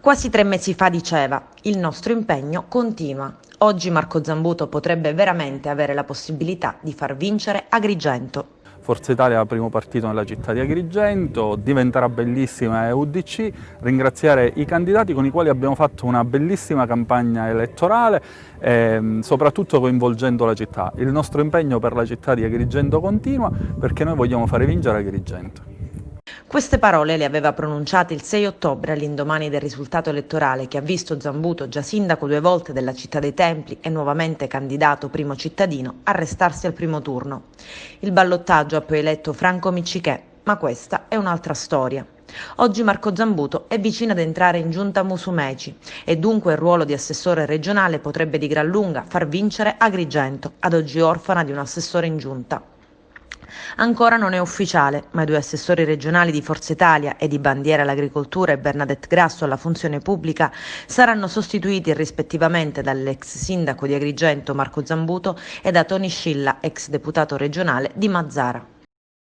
Quasi 3 mesi fa diceva: il nostro impegno continua. Oggi Marco Zambuto potrebbe veramente avere la possibilità di far vincere Agrigento. Forza Italia è il primo partito nella città di Agrigento, diventerà bellissima EUDC, ringraziare i candidati con i quali abbiamo fatto una bellissima campagna elettorale, soprattutto coinvolgendo la città. Il nostro impegno per la città di Agrigento continua perché noi vogliamo fare vincere Agrigento. Queste parole le aveva pronunciate il 6 ottobre all'indomani del risultato elettorale che ha visto Zambuto, già sindaco 2 volte della città dei Templi e nuovamente candidato primo cittadino, arrestarsi al primo turno. Il ballottaggio ha poi eletto Franco Miccichè, ma questa è un'altra storia. Oggi Marco Zambuto è vicino ad entrare in giunta Musumeci e dunque il ruolo di assessore regionale potrebbe di gran lunga far vincere Agrigento, ad oggi orfana di un assessore in giunta. Ancora non è ufficiale, ma i 2 assessori regionali di Forza Italia e di Bandiera all'Agricoltura e Bernadette Grasso alla Funzione Pubblica saranno sostituiti rispettivamente dall'ex sindaco di Agrigento Marco Zambuto e da Tony Scilla, ex deputato regionale di Mazzara.